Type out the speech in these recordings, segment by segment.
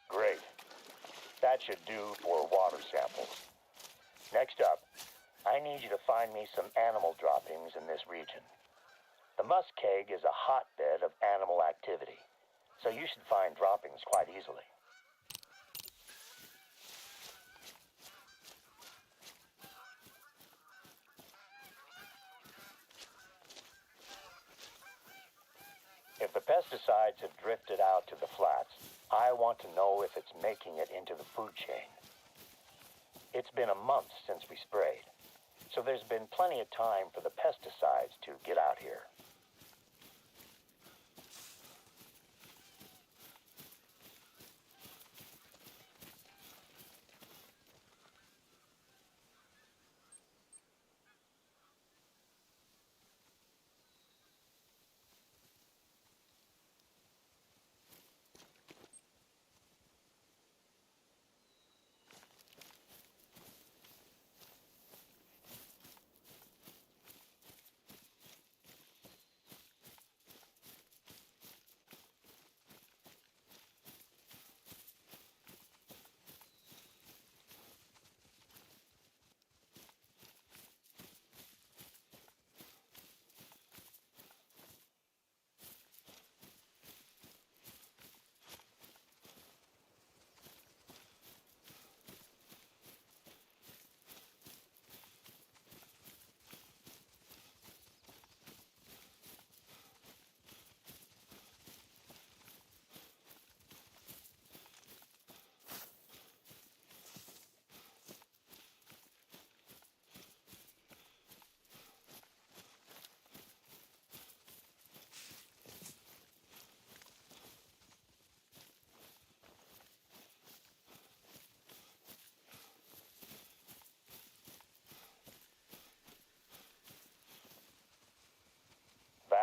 Great. That should do for water samples. Next up, I need you to find me some animal droppings in this region. The muskeg is a hotbed of animal activity, so you should find droppings quite easily. If the pesticides have drifted out to the flats, I want to know if it's making it into the food chain. It's been a month since we sprayed, so there's been plenty of time for the pesticides to get out here.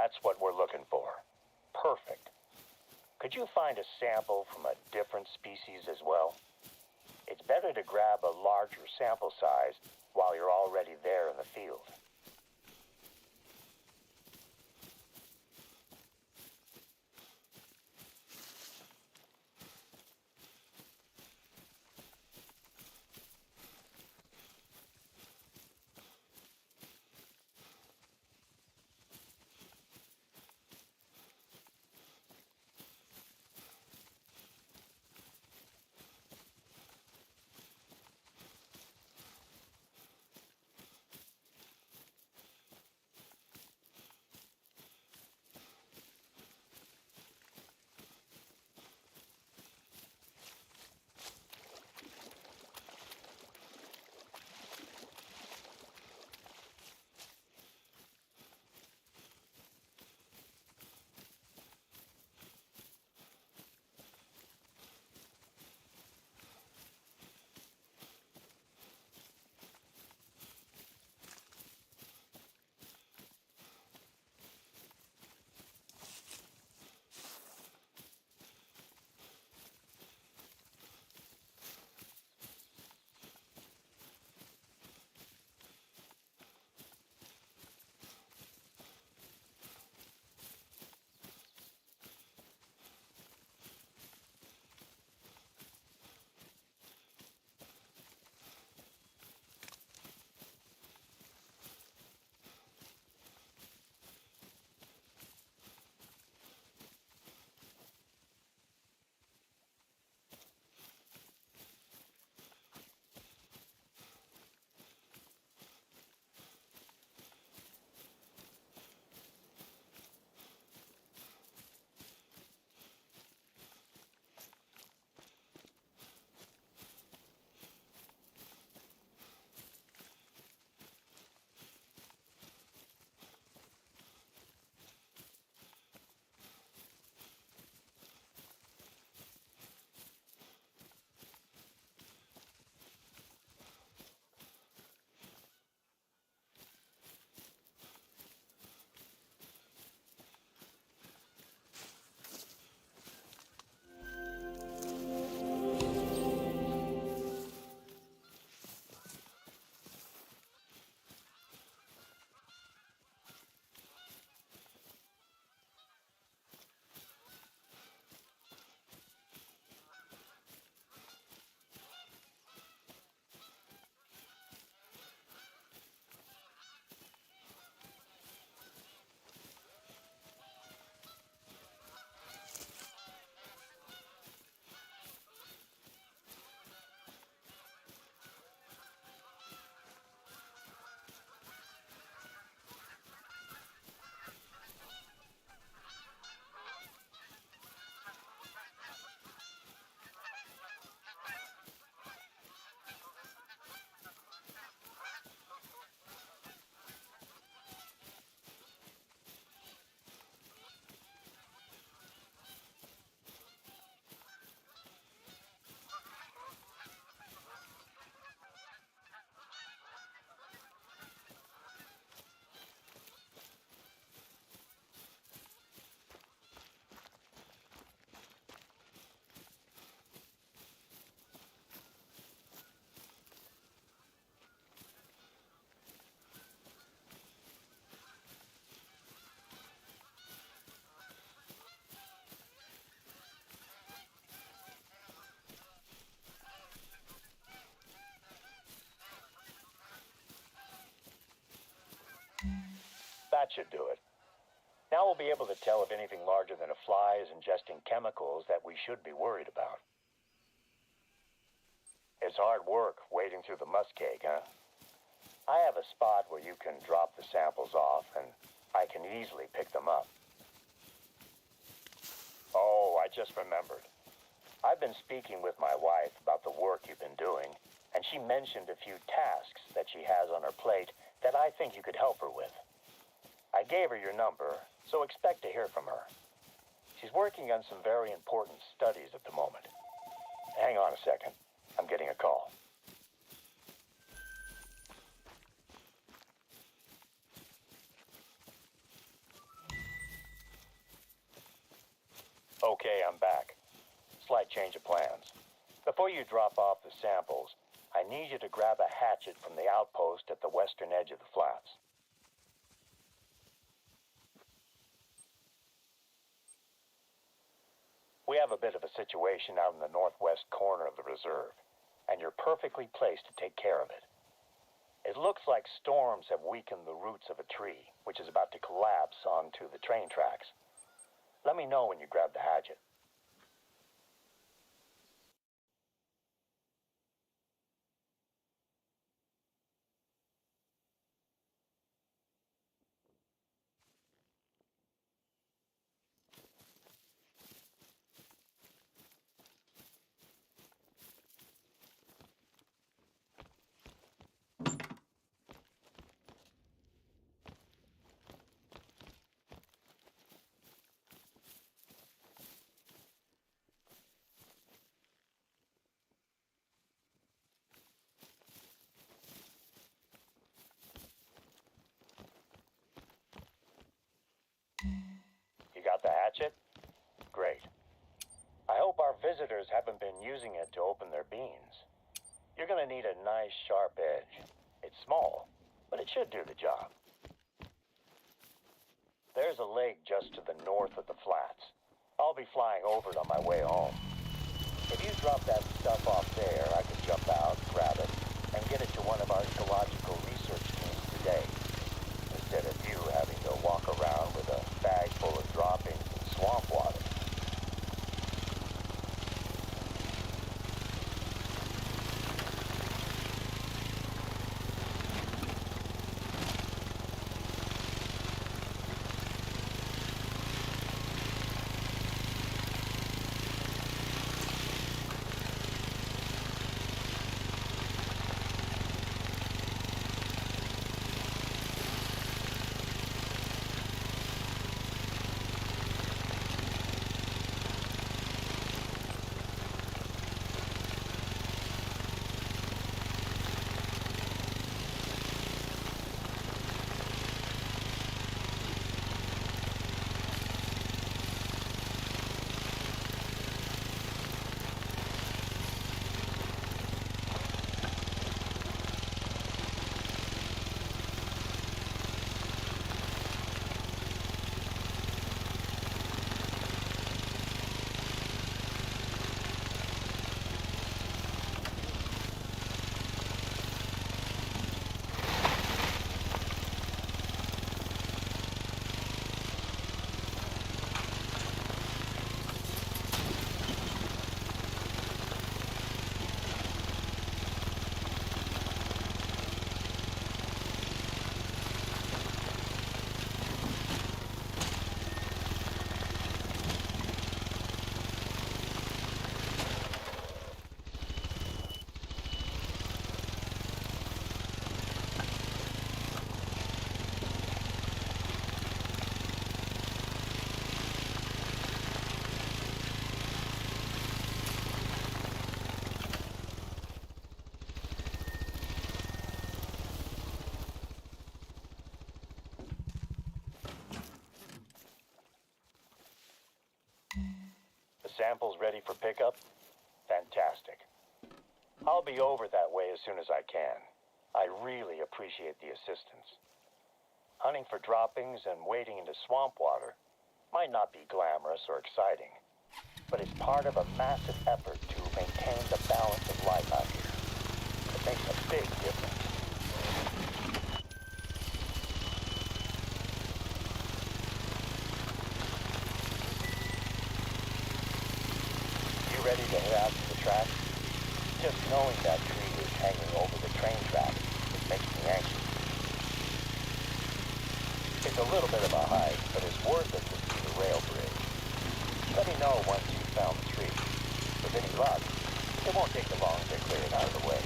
That's what we're looking for. Perfect. Could you find a sample from a different species as well? It's better to grab a larger sample size while you're already there in the field. That should do it. Now we'll be able to tell if anything larger than a fly is ingesting chemicals that we should be worried about. It's hard work wading through the muskeg, huh? I have a spot where you can drop the samples off, and I can easily pick them up. Oh, I just remembered. I've been speaking with my wife about the work you've been doing, and she mentioned a few tasks that she has on her plate that I think you could help her with. I gave her your number, so expect to hear from her. She's working on some very important studies at the moment. Hang on a second. I'm getting a call. Okay, I'm back. Slight change of plans. Before you drop off the samples, I need you to grab a hatchet from the outpost at the western edge of the flats. We have a bit of a situation out in the northwest corner of the reserve, and you're perfectly placed to take care of it. It looks like storms have weakened the roots of a tree, which is about to collapse onto the train tracks. Let me know when you grab the hatchet. You got the hatchet? Great. I hope our visitors haven't been using it to open their beans. You're gonna need a nice sharp edge. It's small, but it should do the job. There's a lake just to the north of the flats. I'll be flying over it on my way home. If you drop that stuff off there, I can jump out, grab it, and get it to one of our ecological research teams today, instead of you having to walk around with a bag full of droppings and swamp water. Samples ready for pickup? Fantastic. I'll be over that way as soon as I can. I really appreciate the assistance. Hunting for droppings and wading into swamp water might not be glamorous or exciting, but it's part of a massive effort to maintain the balance of life out here. It makes a big difference. ready to head out to the track? Just knowing that tree is hanging over the train track, it makes me anxious. It's a little bit of a hike, but it's worth it to see the rail bridge. Let me know once you've found the tree. With any luck, it won't take long to clear it out of the way.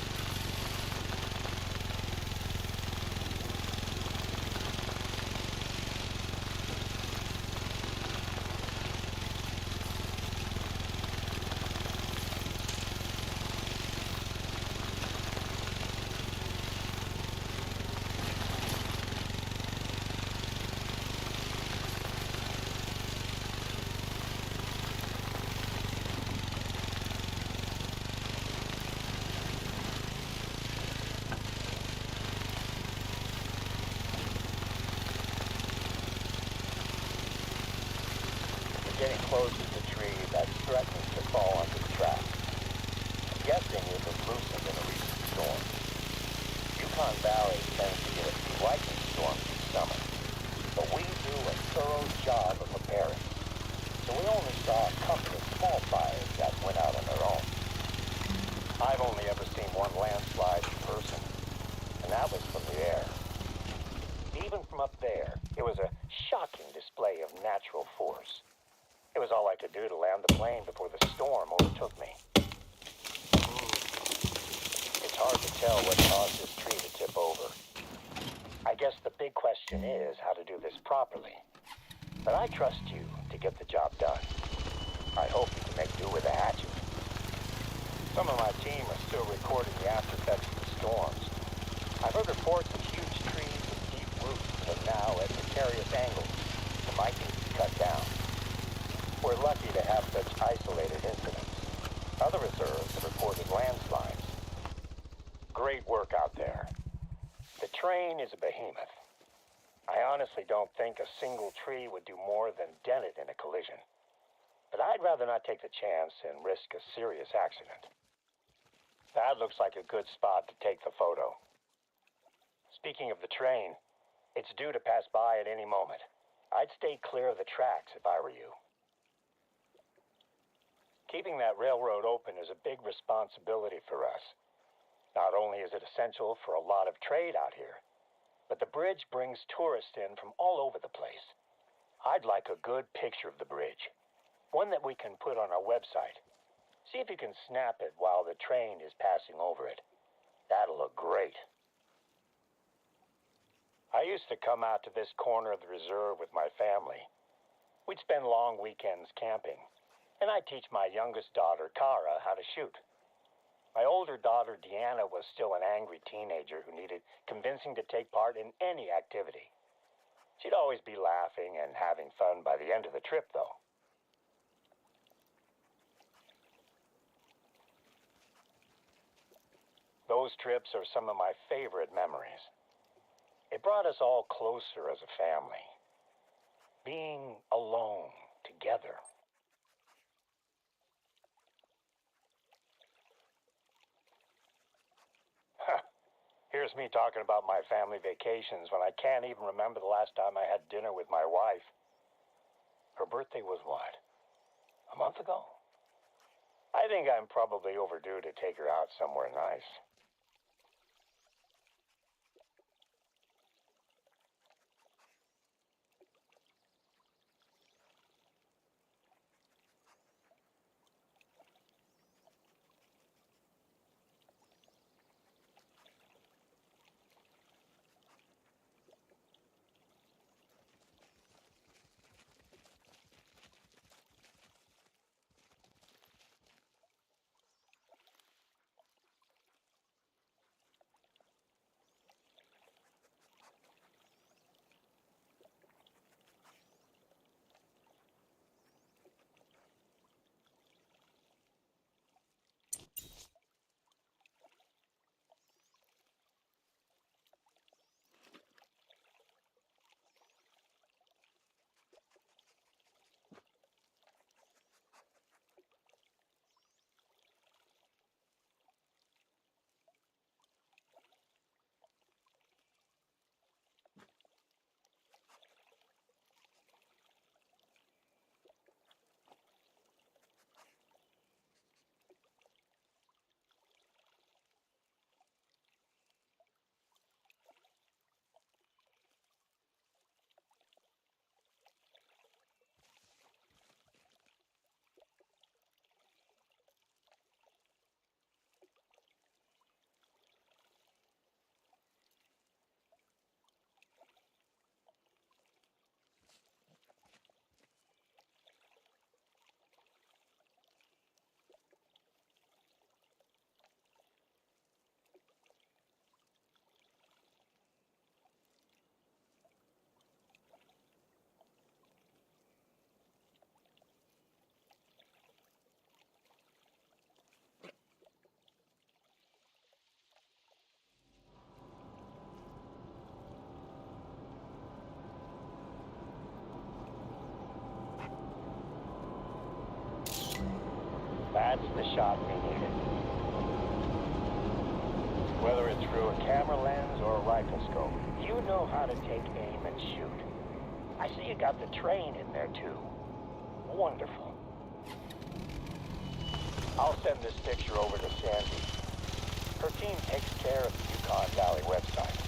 Getting close to the tree that threatens to fall onto the track. I'm guessing it was loosened in a recent storm. Yukon Valley tends to get a few lightning storms each summer, but we do a thorough job of preparing. So we only saw a couple of small fires that went out on their own. I've only ever seen one landslide in person, and that was from the air. Even from up there, it was a shocking display of natural force. It was all I could do to land the plane before the storm overtook me. It's hard to tell what caused this tree to tip over. I guess the big question is how to do this properly. But I trust you to get the job done. I hope you can make do with a hatchet. Some of my team are still recording the after effects of the storms. I've heard reports of huge trees with deep roots that are now at precarious angles and might need to be cut down. We're lucky to have such isolated incidents. Other reserves have reported landslides. Great work out there. The train is a behemoth. I honestly don't think a single tree would do more than dent it in a collision. But I'd rather not take the chance and risk a serious accident. That looks like a good spot to take the photo. Speaking of the train, it's due to pass by at any moment. I'd stay clear of the tracks if I were you. Keeping that railroad open is a big responsibility for us. Not only is it essential for a lot of trade out here, but the bridge brings tourists in from all over the place. I'd like a good picture of the bridge, one that we can put on our website. See if you can snap it while the train is passing over it. That'll look great. I used to come out to this corner of the reserve with my family. We'd spend long weekends camping. And I teach my youngest daughter, Kara, how to shoot. My older daughter, Deanna, was still an angry teenager who needed convincing to take part in any activity. She'd always be laughing and having fun by the end of the trip, though. Those trips are some of my favorite memories. It brought us all closer as a family. Being alone together. Here's me talking about my family vacations when I can't even remember the last time I had dinner with my wife. Her birthday was what? A month ago? I think I'm probably overdue to take her out somewhere nice. That's the shot we needed. Whether it's through a camera lens or a rifle scope, you know how to take aim and shoot. I see you got the train in there too. Wonderful. I'll send this picture over to Sandy. Her team takes care of the Yukon Valley website.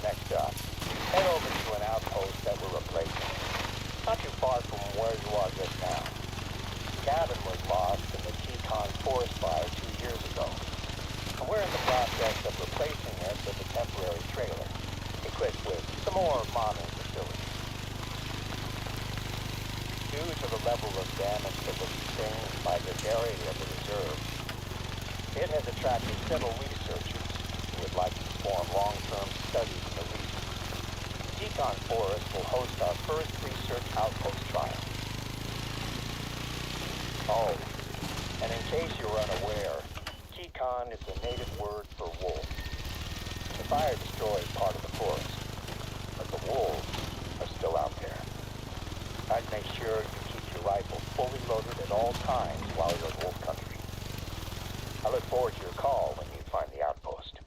Next up, head over to an outpost that we're replacing. Not too far from where you are just now. The cabin was lost in the Yukon forest fire 2 years ago. And we're in the process of replacing it with a temporary trailer, equipped with some more modern facilities. Due to the level of damage that was sustained by this area of the reserve, it has attracted several researchers who would like to perform long-term studies in the region. Yukon Forest will host our first research outpost trial. Oh, and in case you're unaware, Yukon is the native word for wolf. The fire destroyed part of the forest, but the wolves are still out there. I'd make sure you keep your rifle fully loaded at all times while you're in wolf country. I look forward to your call when you find the outpost.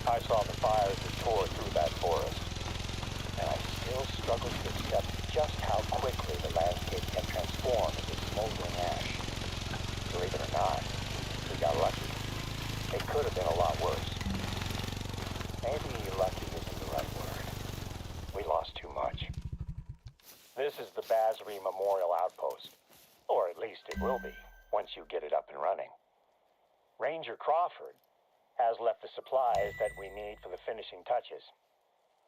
I saw the fires that tore through that forest, and I still struggle to accept just how quickly the landscape can transform into smoldering ash. Believe it or not, we got lucky. It could have been a lot worse. Maybe lucky isn't the right word. We lost too much. This is the Basri Memorial Outpost, or at least it will be, once you get it up and running. Ranger Crawford has left the supplies that we need for the finishing touches.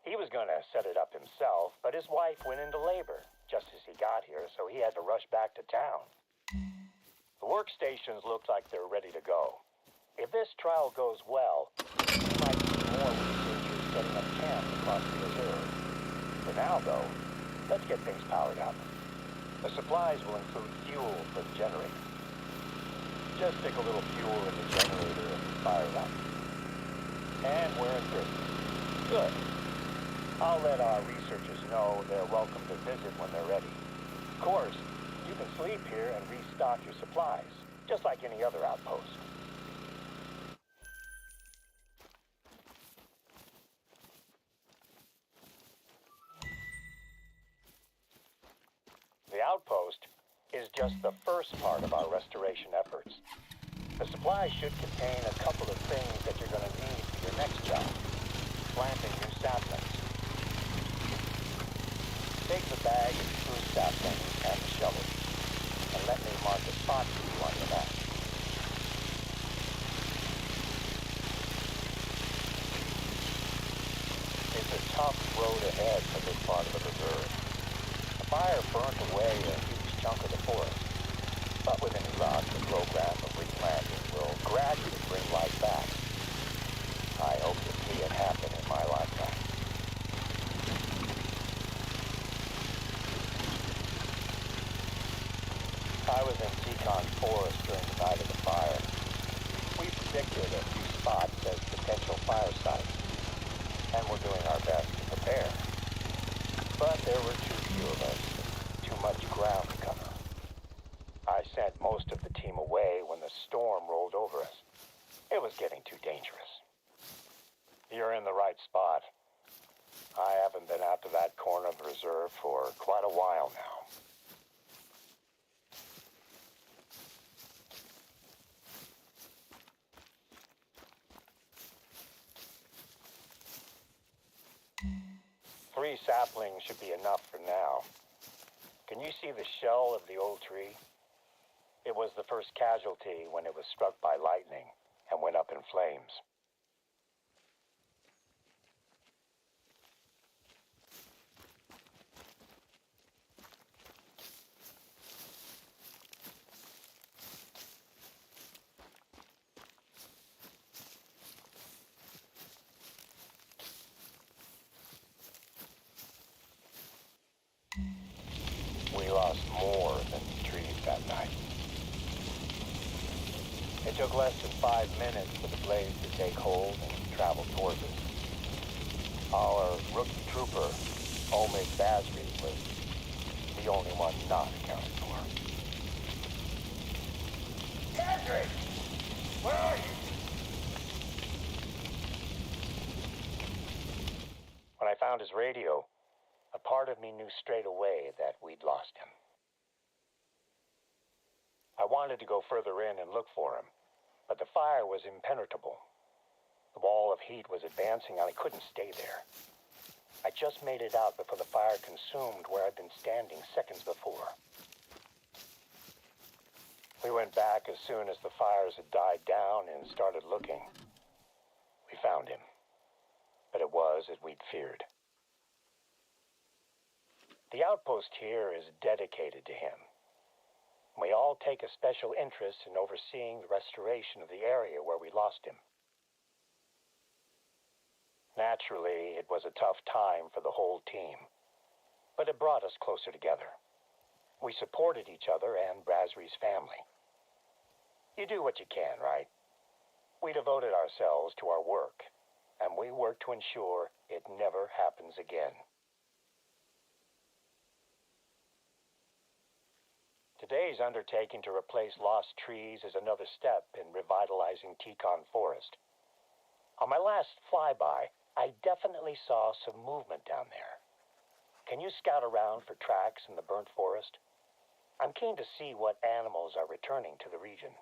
He was going to set it up himself, but his wife went into labor just as he got here, so he had to rush back to town. The workstations look like they're ready to go. If this trial goes well, we might see more researchers setting up camp across the reserve. For now, though, let's get things powered up. The supplies will include fuel for the generator. Just stick a little fuel in the generator and fire it up. And we're in business. Good. I'll let our researchers know they're welcome to visit when they're ready. Of course, you can sleep here and restock your supplies, just like any other outpost. The outpost is just the first part of our restoration efforts. The supply should contain a couple of things that you're going to need for your next job. Planting new saplings. Take the bag of true saplings and the shovel, and let me mark a spot for you on the map. It's a tough road ahead for this part of the reserve. The fire burnt away a huge chunk of the forest, but with any luck, the program of replanting will gradually bring life back. I hope to see it happen in my lifetime. I was in Yukon forest during the night of the fire. We predicted a few spots as potential fire sites, and we're doing our best to prepare. But there were too few of us, too much ground to cover. I sent most of the team away when the storm rolled over us. It was getting too dangerous. You're in the right spot. I haven't been out to that corner of the reserve for quite a while now. Three saplings should be enough for now. Can you see the shell of the old tree? It was the first casualty when it was struck by lightning and went up in flames. We lost more than trees that night. It took less than 5 minutes for the blaze to take hold and travel towards us. Our rookie trooper, Omid Basri, was the only one not accounted for. Basri! Where are you? When I found his radio, a part of me knew straight away that we'd lost him. I wanted to go further in and look for him, but the fire was impenetrable. The wall of heat was advancing and I couldn't stay there. I just made it out before the fire consumed where I'd been standing seconds before. We went back as soon as the fires had died down and started looking. We found him, but it was as we'd feared. The outpost here is dedicated to him. We all take a special interest in overseeing the restoration of the area where we lost him. Naturally, it was a tough time for the whole team, but it brought us closer together. We supported each other and Basri's family. You do what you can, right? We devoted ourselves to our work, and we work to ensure it never happens again. Today's undertaking to replace lost trees is another step in revitalizing Yukon Forest. On my last flyby, I definitely saw some movement down there. Can you scout around for tracks in the burnt forest? I'm keen to see what animals are returning to the region.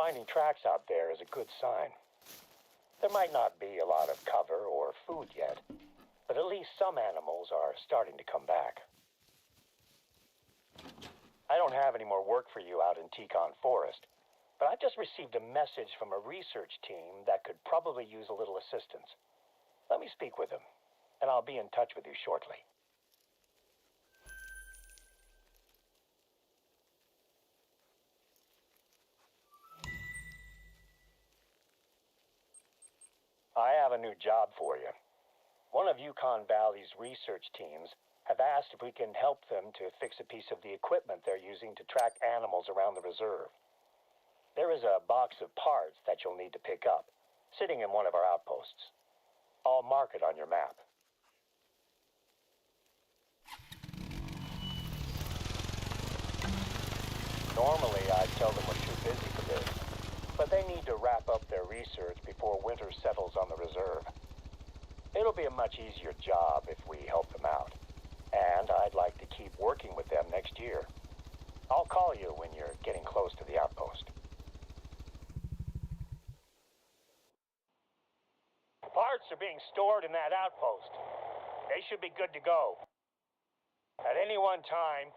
finding tracks out there is a good sign. There might not be a lot of cover or food yet, but at least some animals are starting to come back. I don't have any more work for you out in Yukon Forest, but I just received a message from a research team that could probably use a little assistance. Let me speak with them, and I'll be in touch with you shortly. I have a new job for you. One of Yukon Valley's research teams have asked if we can help them to fix a piece of the equipment they're using to track animals around the reserve. There is a box of parts that you'll need to pick up, sitting in one of our outposts. I'll mark it on your map. Normally, I'd tell them we're too busy for this, but they need to wrap up their research before winter settles on the reserve. It'll be a much easier job if we help them out, and I'd like to keep working with them next year. I'll call you when you're getting close to the outpost. Parts are being stored in that outpost. They should be good to go. At any one time,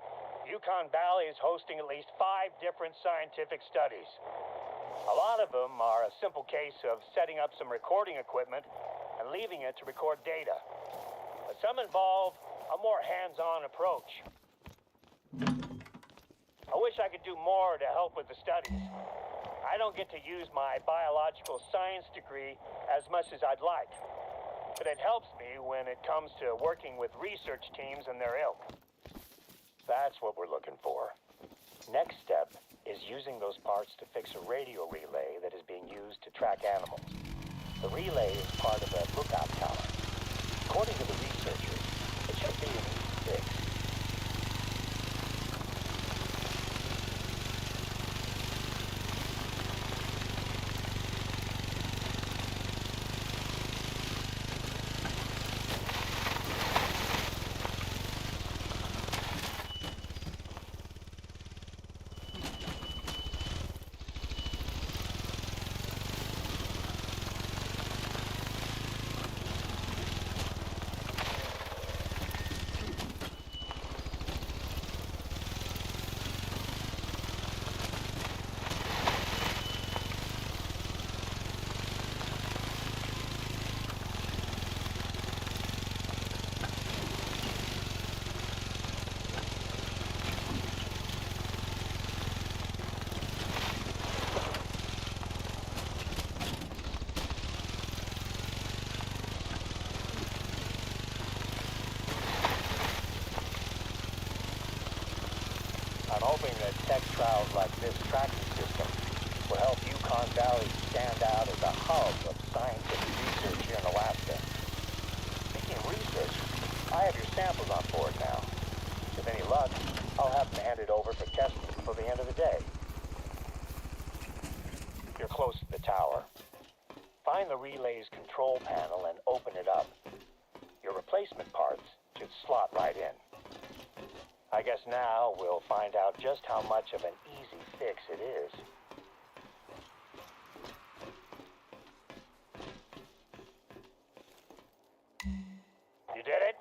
Yukon Valley is hosting at least 5 different scientific studies. A lot of them are a simple case of setting up some recording equipment and leaving it to record data. But some involve a more hands-on approach. I wish I could do more to help with the studies. I don't get to use my biological science degree as much as I'd like, but it helps me when it comes to working with research teams and their ilk. That's what we're looking for. Next step is using those parts to fix a radio relay that is being used to track animals. The relay is part of a lookout tower. According to the researchers, it should be an easy fix. I'm hoping that tech trials like this tracking system will help Yukon Valley stand out as a hub of scientific research here in Alaska. Speaking of research, I have your samples on board now. With any luck, I'll have them handed over for testing before the end of the day. You're close to the tower. Find the relay's control panel and open it up. Your replacement parts should slot right in. I guess now we'll find out just how much of an easy fix it is. You did it?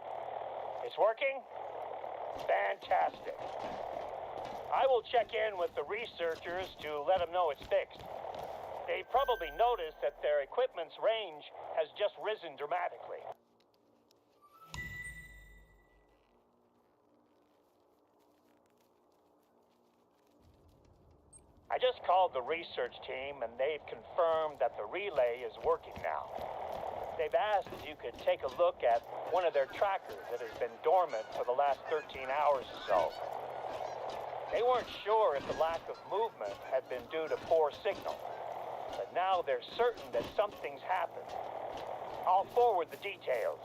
It's working? Fantastic. I will check in with the researchers to let them know it's fixed. They probably noticed that their equipment's range has just risen dramatically. I just called the research team and they've confirmed that the relay is working now. They've asked if you could take a look at one of their trackers that has been dormant for the last 13 hours or so. They weren't sure if the lack of movement had been due to poor signal, but now they're certain that something's happened. I'll forward the details.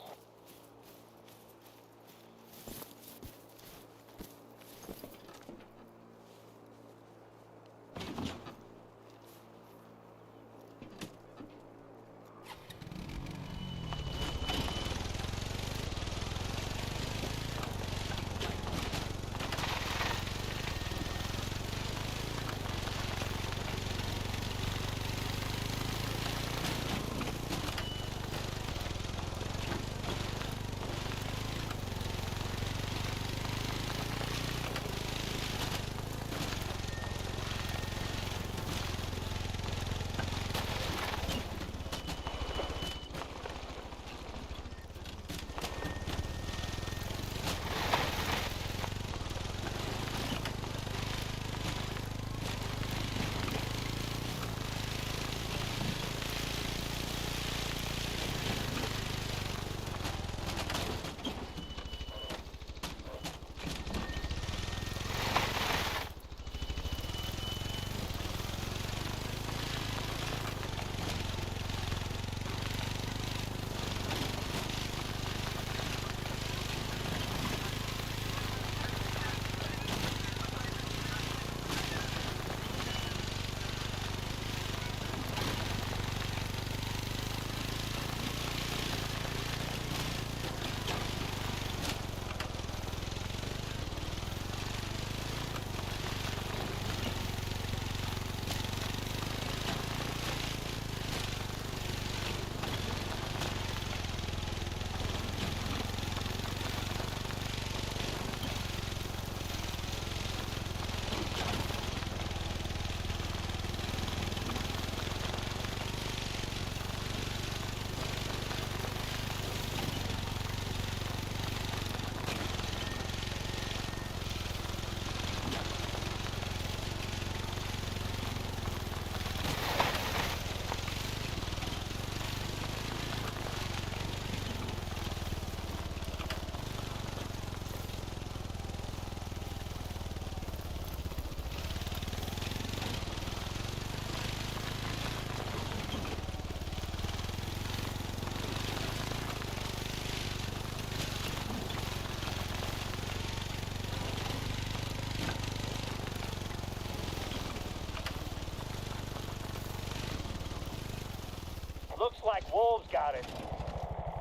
like wolves got it.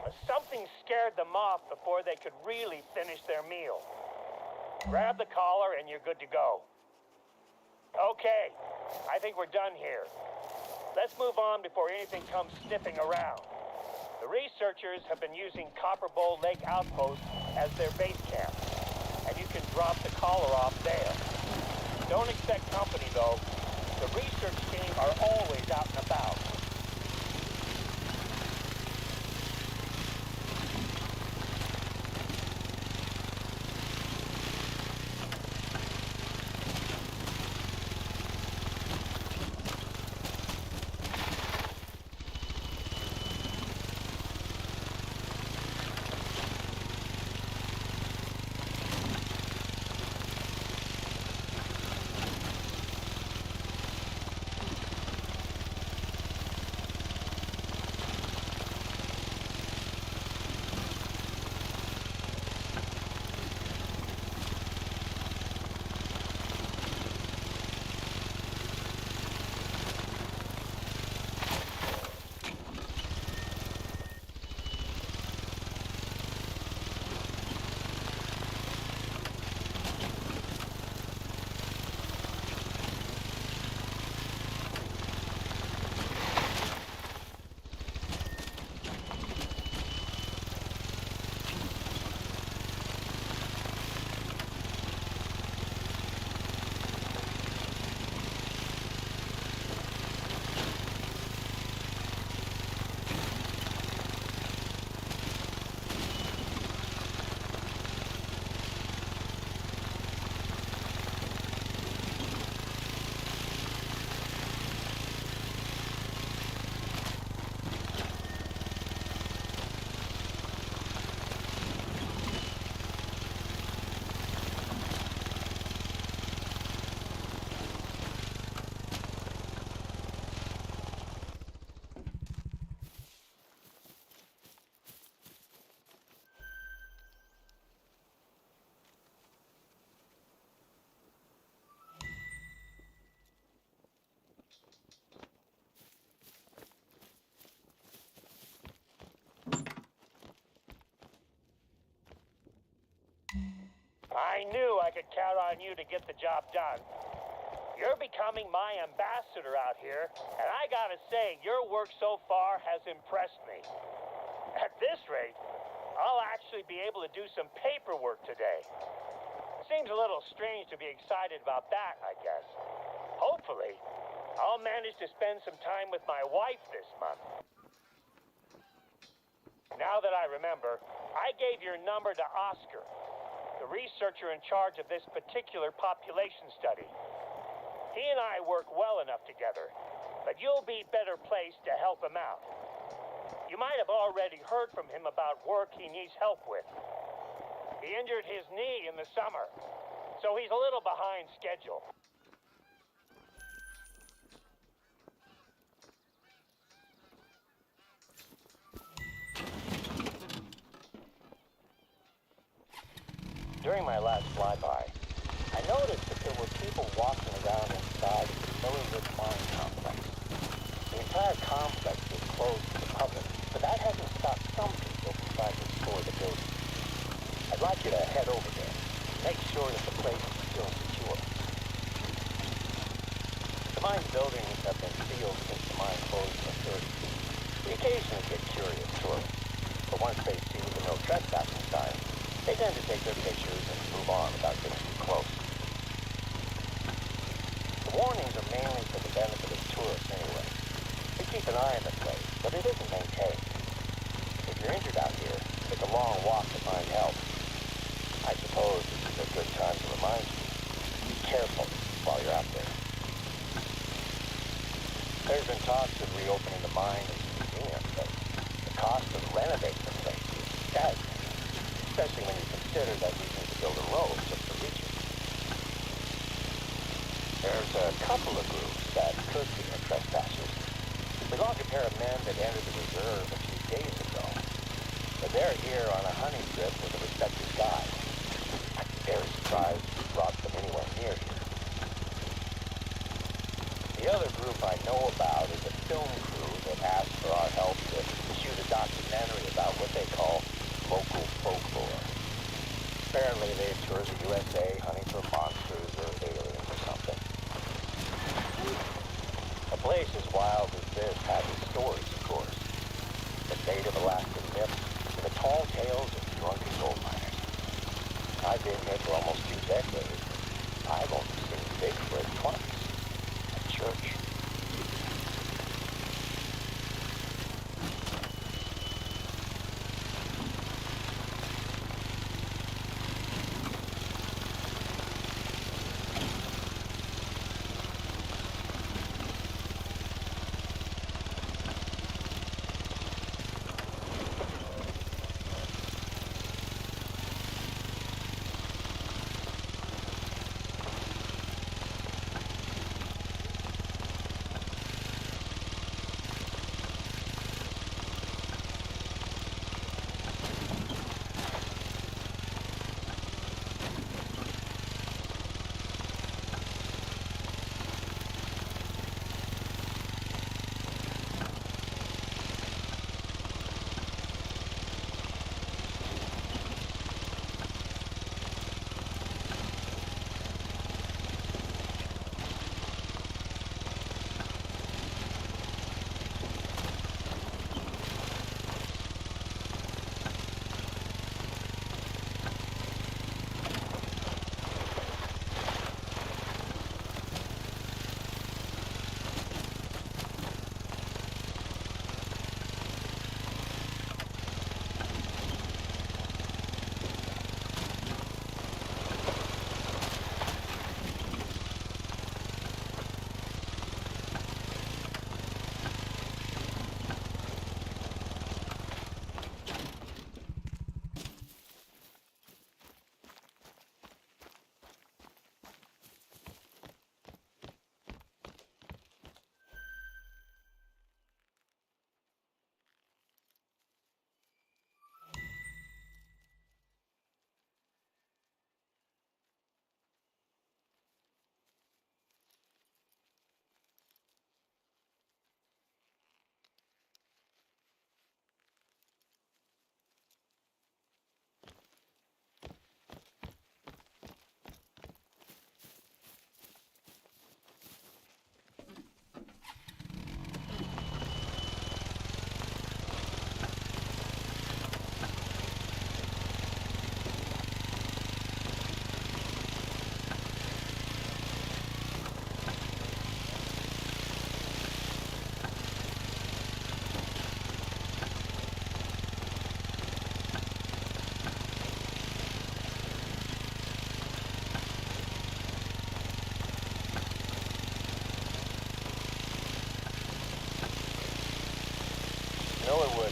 But something scared them off before they could really finish their meal. Grab the collar and you're good to go. Okay, I think we're done here. Let's move on before anything comes sniffing around. The researchers have been using Copper Bowl Lake Outpost as their base camp, and you can drop the collar off there. Don't expect company, though. The research team are always out and about. I knew I could count on you to get the job done. You're becoming my ambassador out here, and I gotta say, your work so far has impressed me. At this rate, I'll actually be able to do some paperwork today. Seems a little strange to be excited about that, I guess. Hopefully, I'll manage to spend some time with my wife this month. Now that I remember, I gave your number to Oscar, the researcher in charge of this particular population study. He and I work well enough together, but you'll be better placed to help him out. You might have already heard from him about work he needs help with. He injured his knee in the summer, so he's a little behind schedule. During my last flyby, I noticed that there were people walking around inside of the Millerwood mine complex. The entire complex was closed to the public, but that hasn't stopped some people from trying to explore the building. I'd like you to head over there and make sure that the place is still secure. The mine's buildings have been sealed since the mine closed in the 30s. We occasionally get curious tourists, but once they see the no trespassing sign, they tend to take their pictures and move on without getting too close. The warnings are mainly for the benefit of tourists anyway. We keep an eye on the place, but it isn't maintained. If you're injured out here, take a long walk to find help. I suppose this is a good time to remind you. Be careful while you're out there. There's been talks of reopening the mine as a museum, but the cost of renovating the place is staggering. Especially when you consider that we need to build a road just to reach it. There's a couple of groups that could be the trespassers. We lost a pair of men that entered the reserve a few days ago, but they're here on a hunting trip with a respected guide. I'd be very surprised if we brought them anywhere near here. The other group I know about is a film crew that asked for our help to shoot a documentary about what they call local folklore. Apparently they've toured the USA hunting for monsters or aliens or something. A place as wild as this has its stories, of course. The Native Alaskan myths and the tall tales of drunken gold miners. I've been here for almost 2 decades. I've only seen Bigfoot twice at church.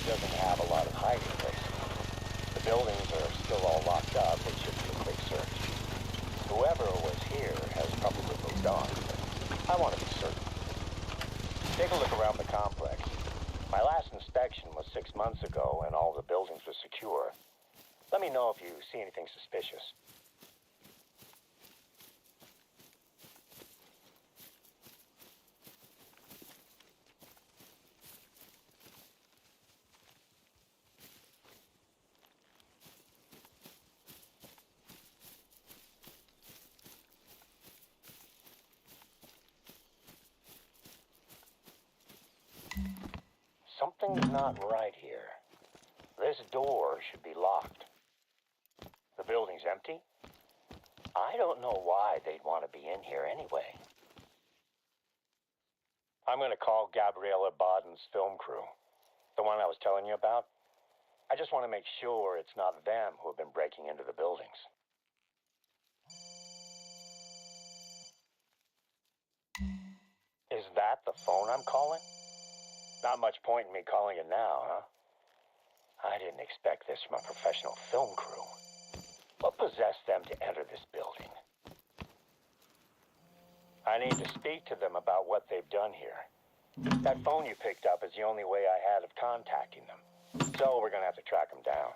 Doesn't have a lot of hiding places. The buildings are still all locked up. It should be a quick search. Whoever was here has probably moved on, but I want to be certain. Take a look around the complex. My last inspection was 6 months ago, and all the buildings were secure. Let me know if you see anything suspicious. Something's not right here. This door should be locked. The building's empty? I don't know why they'd want to be in here anyway. I'm going to call Gabriella Baden's film crew. The one I was telling you about. I just want to make sure it's not them who have been breaking into the buildings. Is that the phone I'm calling? Not much point in me calling it now, huh? I didn't expect this from a professional film crew. What possessed them to enter this building? I need to speak to them about what they've done here. That phone you picked up is the only way I had of contacting them. So we're gonna have to track them down.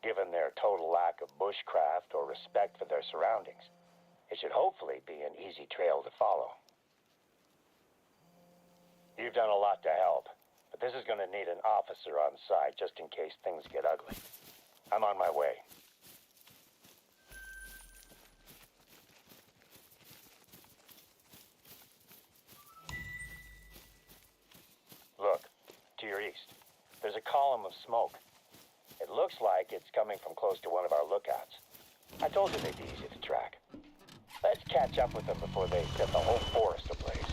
Given their total lack of bushcraft or respect for their surroundings, it should hopefully be an easy trail to follow. You've done a lot to help. But this is going to need an officer on side just in case things get ugly. I'm on my way. Look, to your east, there's a column of smoke. It looks like it's coming from close to one of our lookouts. I told you they'd be easy to track. Let's catch up with them before they set the whole forest ablaze.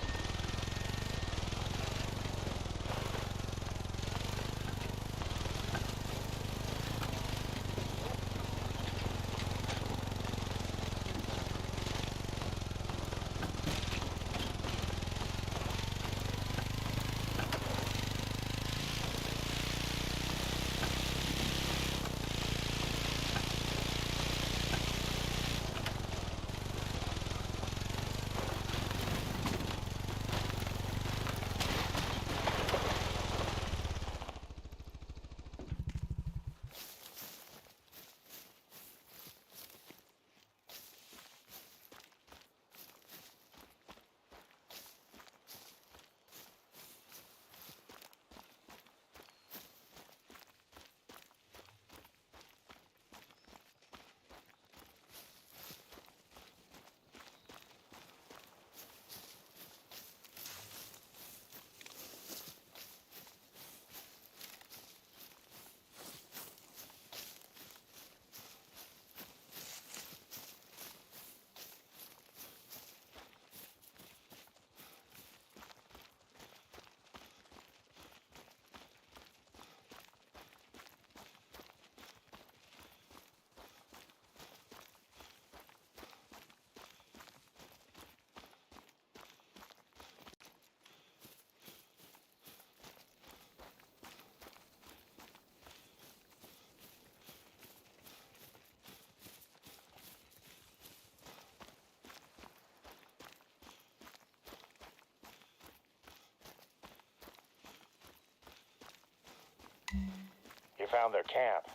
You found their camp,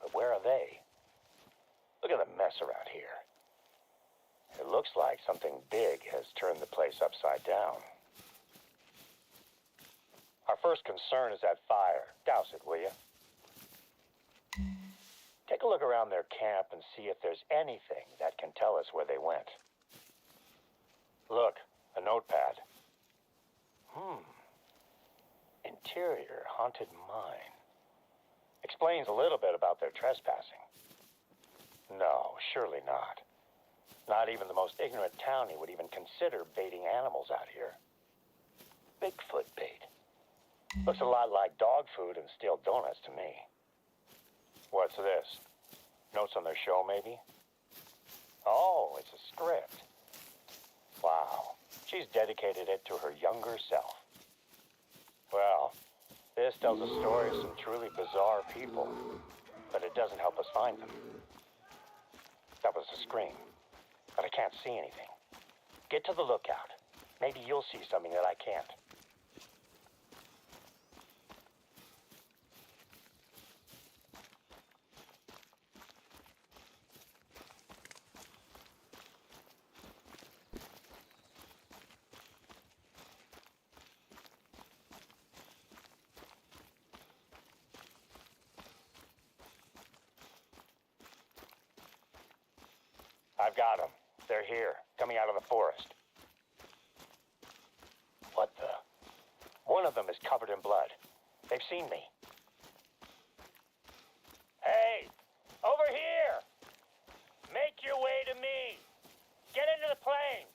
but where are they? Look at the mess around here. It looks like something big has turned the place upside down. Our first concern is that fire. Douse it, will you? Take a look around their camp and see if there's anything that can tell us where they went. Look, a notepad. Interior haunted mine. Explains a little bit about their trespassing. No, surely not. Not even the most ignorant townie would even consider baiting animals out here. Bigfoot bait. Looks a lot like dog food and stale donuts to me. What's this? Notes on their show, maybe? Oh, it's a script. Wow, she's dedicated it to her younger self. Well, this tells a story of some truly bizarre people, but it doesn't help us find them. That was a scream, but I can't see anything. Get to the lookout. Maybe you'll see something that I can't. I've got them. They're here, coming out of the forest. What the? One of them is covered in blood. They've seen me. Hey! Over here! Make your way to me! Get into the plane!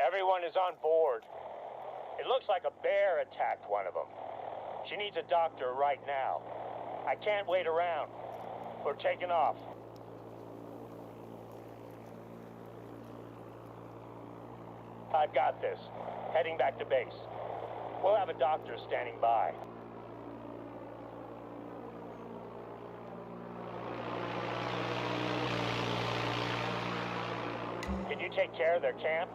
Everyone is on board. It looks like a bear attacked one of them. She needs a doctor right now. I can't wait around. We're taking off. I've got this. Heading back to base. We'll have a doctor standing by. Can you take care of their camp?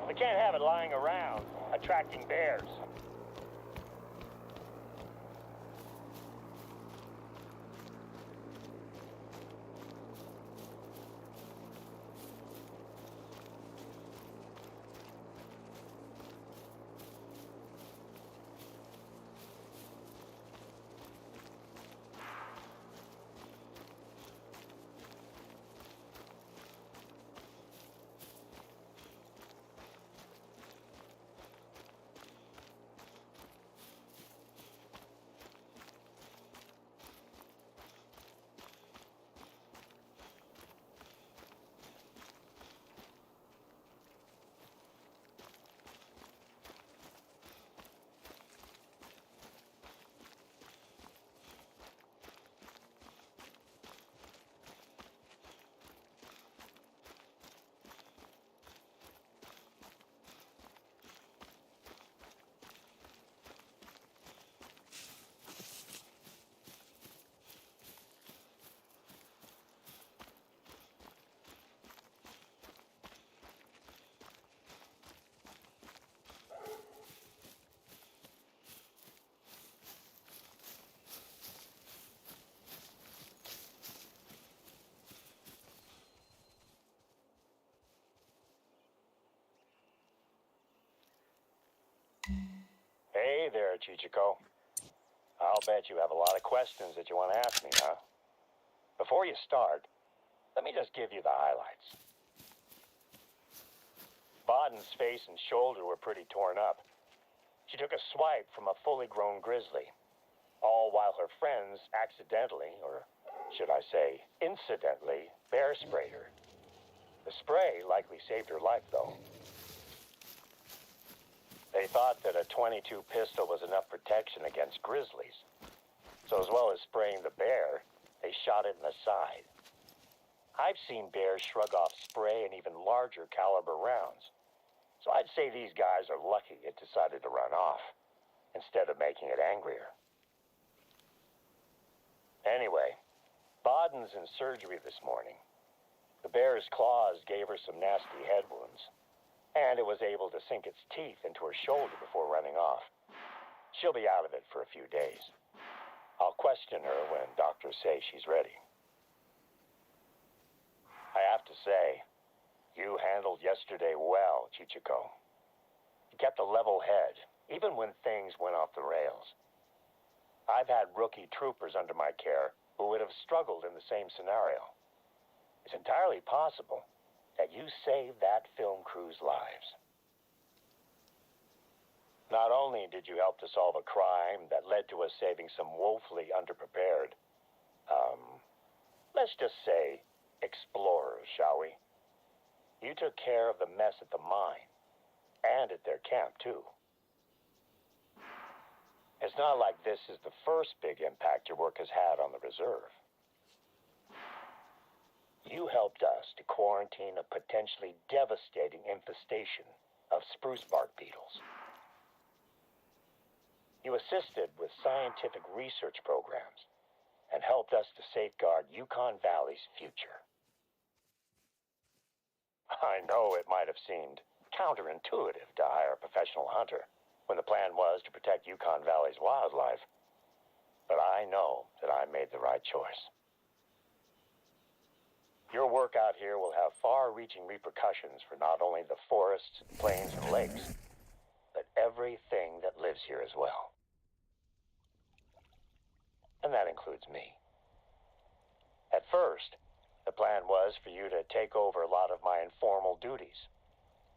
We can't have it lying around, attracting bears. Hey there, Chichiko. I'll bet you have a lot of questions that you want to ask me, huh? Before you start, let me just give you the highlights. Baden's face and shoulder were pretty torn up. She took a swipe from a fully grown grizzly, all while her friends accidentally, or should I say incidentally, bear sprayed her. The spray likely saved her life, though. They thought that a .22 pistol was enough protection against grizzlies. So as well as spraying the bear, they shot it in the side. I've seen bears shrug off spray and even larger caliber rounds. So I'd say these guys are lucky it decided to run off, instead of making it angrier. Anyway, Baden's in surgery this morning. The bear's claws gave her some nasty head wounds, and it was able to sink its teeth into her shoulder before running off. She'll be out of it for a few days. I'll question her when doctors say she's ready. I have to say, you handled yesterday well, Chichiko. You kept a level head, even when things went off the rails. I've had rookie troopers under my care who would have struggled in the same scenario. It's entirely possible that you saved that film crew's lives. Not only did you help to solve a crime that led to us saving some woefully underprepared, let's just say, explorers, shall we? You took care of the mess at the mine, and at their camp, too. It's not like this is the first big impact your work has had on the reserve. You helped us to quarantine a potentially devastating infestation of spruce bark beetles. You assisted with scientific research programs and helped us to safeguard Yukon Valley's future. I know it might have seemed counterintuitive to hire a professional hunter when the plan was to protect Yukon Valley's wildlife, but I know that I made the right choice. Your work out here will have far-reaching repercussions for not only the forests, plains, and lakes, but everything that lives here as well. And that includes me. At first, the plan was for you to take over a lot of my informal duties,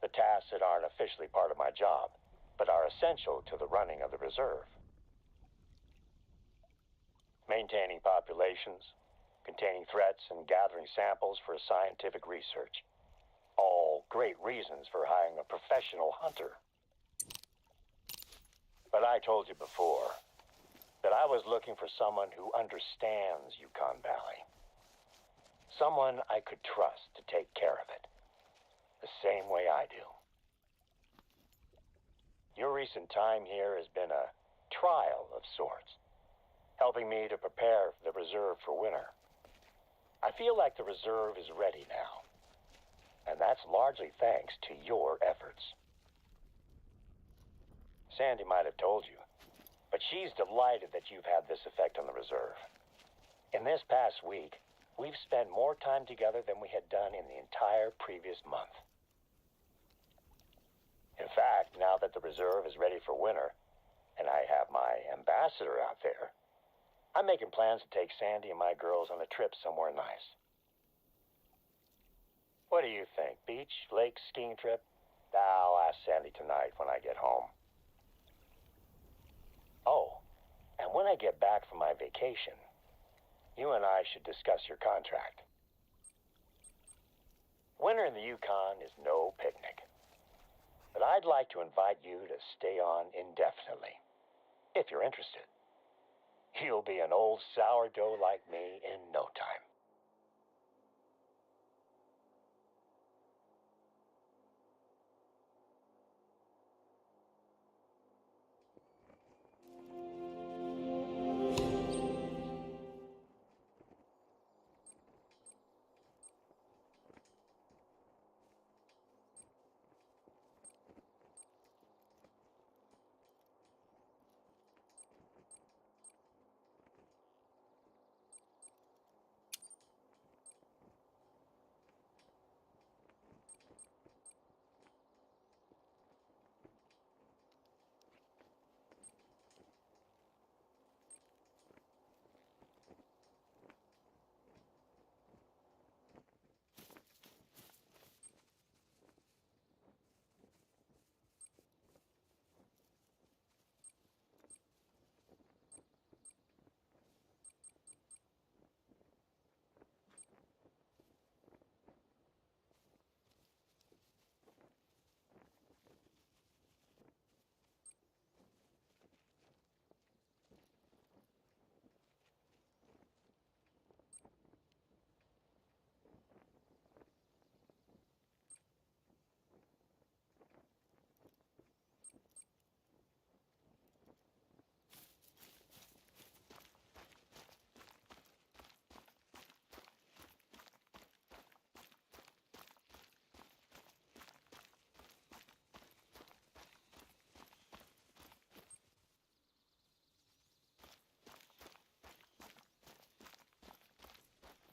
the tasks that aren't officially part of my job, but are essential to the running of the reserve. Maintaining populations, containing threats, and gathering samples for scientific research. All great reasons for hiring a professional hunter. But I told you before that I was looking for someone who understands Yukon Valley. Someone I could trust to take care of it, the same way I do. Your recent time here has been a trial of sorts, helping me to prepare the reserve for winter. I feel like the reserve is ready now, and that's largely thanks to your efforts. Sandy might have told you, but she's delighted that you've had this effect on the reserve. In this past week, we've spent more time together than we had done in the entire previous month. In fact, now that the reserve is ready for winter, and I have my ambassador out there, I'm making plans to take Sandy and my girls on a trip somewhere nice. What do you think? Beach, lake, skiing trip? I'll ask Sandy tonight when I get home. Oh, and when I get back from my vacation, you and I should discuss your contract. Winter in the Yukon is no picnic, but I'd like to invite you to stay on indefinitely, if you're interested. You'll be an old sourdough like me in no time.